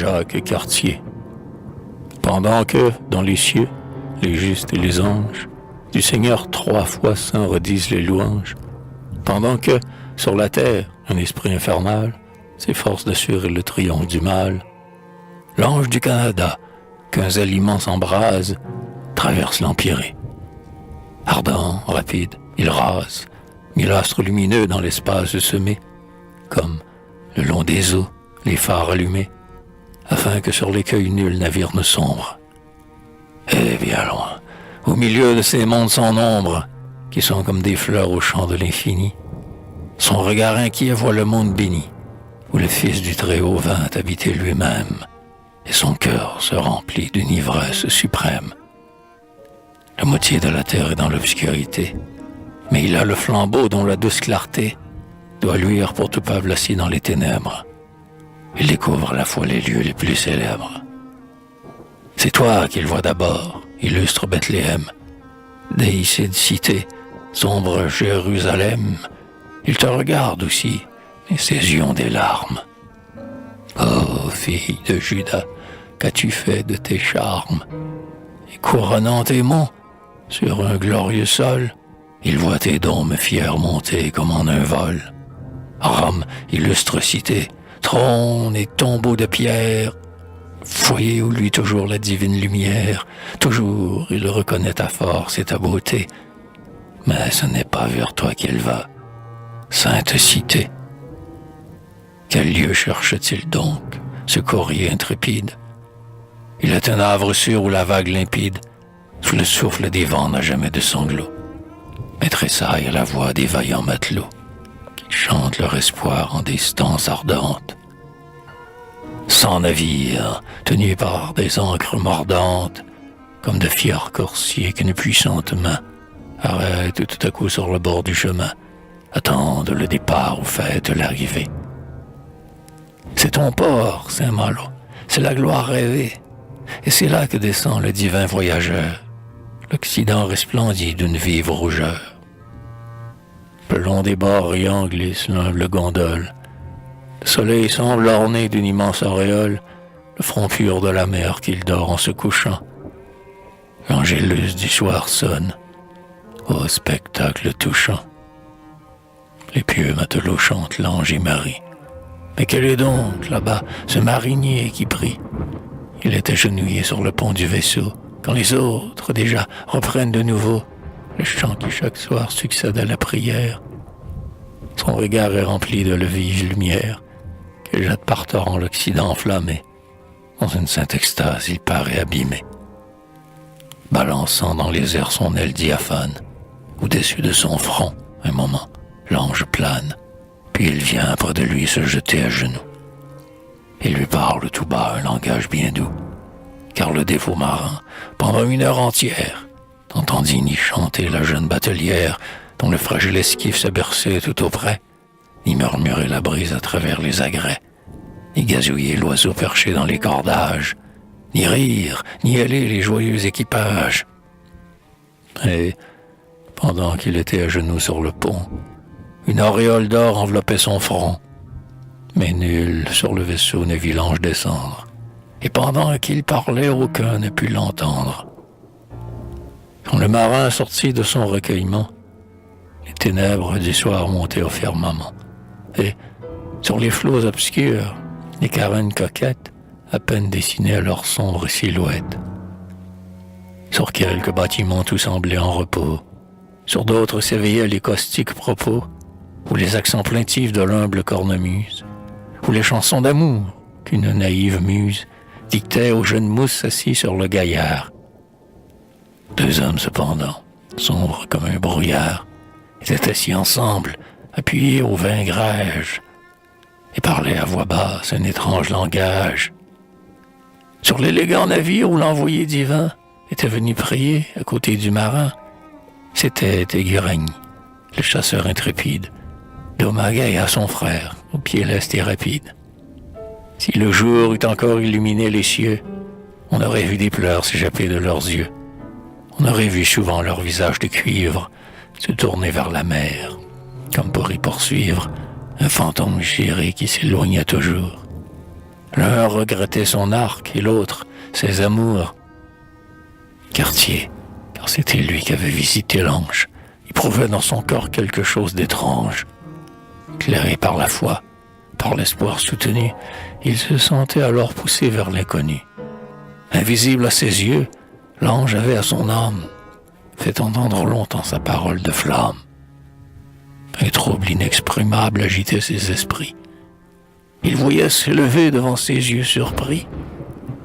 Jacques Cartier. Pendant que, dans les cieux, les justes et les anges, du Seigneur 3 fois saint redisent les louanges, pendant que, sur la terre, un esprit infernal s'efforce d'assurer le triomphe du mal, l'ange du Canada, qu'un zèle immense embrase, traverse l'empyrée. Ardent, rapide, il rase, mille astres lumineux dans l'espace semé, comme, le long des eaux, les phares allumés, afin que sur l'écueil nul navire ne sombre. Et bien loin, au milieu de ces mondes sans nombre, qui sont comme des fleurs au champ de l'infini, son regard inquiet voit le monde béni, où le Fils du Très-Haut vint habiter lui-même, et son cœur se remplit d'une ivresse suprême. La moitié de la terre est dans l'obscurité, mais il a le flambeau dont la douce clarté doit luire pour tout peuple assis dans les ténèbres. Il découvre à la fois les lieux les plus célèbres. C'est toi qu'il voit d'abord, illustre Bethléem, déicide cité, sombre Jérusalem. Il te regarde aussi, et ses yeux ont des larmes. Ô fille de Juda, qu'as-tu fait de tes charmes? Et couronnant tes monts, sur un glorieux sol, il voit tes dômes fiers monter comme en un vol. Rome, illustre cité, trône et tombeau de pierre, foyer où luit toujours la divine lumière, toujours il reconnaît ta force et ta beauté, mais ce n'est pas vers toi qu'il va, sainte cité. Quel lieu cherche-t-il donc, ce courrier intrépide? Il est un havre sûr où la vague limpide, sous le souffle des vents, n'a jamais de sanglots, mais tressaille à la voix des vaillants matelots, qui chantent leur espoir en des stances ardentes. 100 navires, tenus par des ancres mordantes, comme de fiers coursiers qu'une puissante main arrête tout à coup sur le bord du chemin, attendent le départ ou fêtent l'arrivée. C'est ton port, Saint-Malo, c'est la gloire rêvée, et c'est là que descend le divin voyageur. L'Occident resplendit d'une vive rougeur. Le long des bords riants glisse l'humble gondole. Le soleil semble orné d'une immense auréole, le front pur de la mer qu'il dort en se couchant. L'angélus du soir sonne, ô spectacle touchant. Les pieux matelots chantent l'ange et Marie. Mais quel est donc, là-bas, ce marinier qui prie? Il est agenouillé sur le pont du vaisseau, quand les autres, déjà, reprennent de nouveau le chant qui chaque soir succède à la prière. Son regard est rempli de vive lumière que jette par torrent l'Occident enflammé. Dans une sainte extase, il paraît abîmé. Balançant dans les airs son aile diaphane, au-dessus de son front, un moment, l'ange plane, puis il vient près de lui se jeter à genoux. Il lui parle tout bas un langage bien doux, car le dévot marin, pendant 1 heure entière, n'entendit ni chanter la jeune batelière dont le fragile esquif se berçait tout auprès, ni murmurer la brise à travers les agrès, ni gazouiller l'oiseau perché dans les cordages, ni rire, ni héler les joyeux équipages. Et, pendant qu'il était à genoux sur le pont, une auréole d'or enveloppait son front, mais nul sur le vaisseau ne vit l'ange descendre, et pendant qu'il parlait, aucun ne put l'entendre. Quand le marin sortit de son recueillement, les ténèbres du soir montaient au firmament, et, sur les flots obscurs, les carènes coquettes à peine dessinaient leurs sombres silhouettes. Sur quelques bâtiments tout semblait en repos, sur d'autres s'éveillaient les caustiques propos, ou les accents plaintifs de l'humble cornemuse, ou les chansons d'amour qu'une naïve muse dictait aux jeunes mousses assis sur le gaillard. 2 hommes cependant, sombres comme un brouillard, étaient assis ensemble, appuyés au vingrage, et parlaient à voix basse un étrange langage. Sur l'élégant navire où l'envoyé divin était venu prier à côté du marin, c'était Éguragny, le chasseur intrépide, d'Omagay à son frère, au pied leste et rapide. Si le jour eût encore illuminé les cieux, on aurait vu des pleurs s'échapper de leurs yeux. On aurait vu souvent leur visage de cuivre se tourner vers la mer, comme pour y poursuivre un fantôme géré qui s'éloignait toujours. L'un regrettait son arc et l'autre ses amours. Cartier, car c'était lui qui avait visité l'ange, éprouvait dans son corps quelque chose d'étrange. Éclairé par la foi, par l'espoir soutenu, il se sentait alors poussé vers l'inconnu. Invisible à ses yeux, l'ange avait à son âme fait entendre longtemps sa parole de flamme. Un trouble inexprimable agitait ses esprits. Il voyait s'élever devant ses yeux surpris,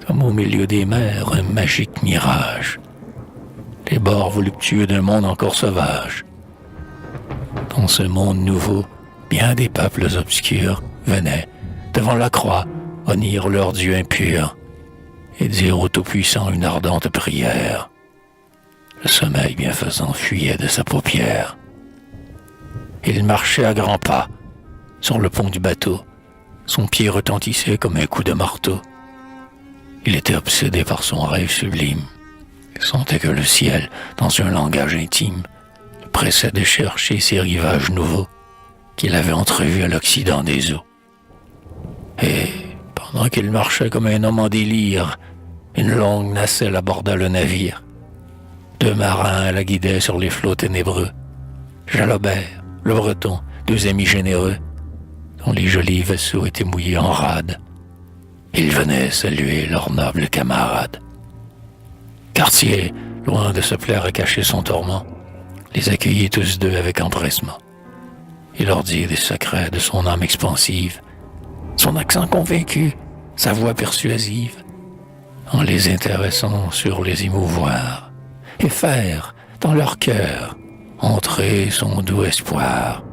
comme au milieu des mers, un magique mirage, les bords voluptueux d'un monde encore sauvage. Dans ce monde nouveau, bien des peuples obscurs venaient, devant la croix, honnir leur Dieu impur et dire au Tout-Puissant une ardente prière. Le sommeil bienfaisant fuyait de sa paupière. Il marchait à grands pas sur le pont du bateau. Son pied retentissait comme un coup de marteau. Il était obsédé par son rêve sublime. Il sentait que le ciel, dans un langage intime, le pressait de chercher ces rivages nouveaux qu'il avait entrevus à l'Occident des eaux. Et, pendant qu'il marchait comme un homme en délire, une longue nacelle aborda le navire. 2 marins la guidaient sur les flots ténébreux. Jalobert, le Breton, 2 amis généreux, dont les jolis vaisseaux étaient mouillés en rade. Ils venaient saluer leurs nobles camarades. Cartier, loin de se plaire à cacher son tourment, les accueillit tous 2 avec empressement. Il leur dit des secrets de son âme expansive, son accent convaincu, sa voix persuasive, en les intéressant sur les émouvoir, et faire, dans leur cœur, entrer son doux espoir.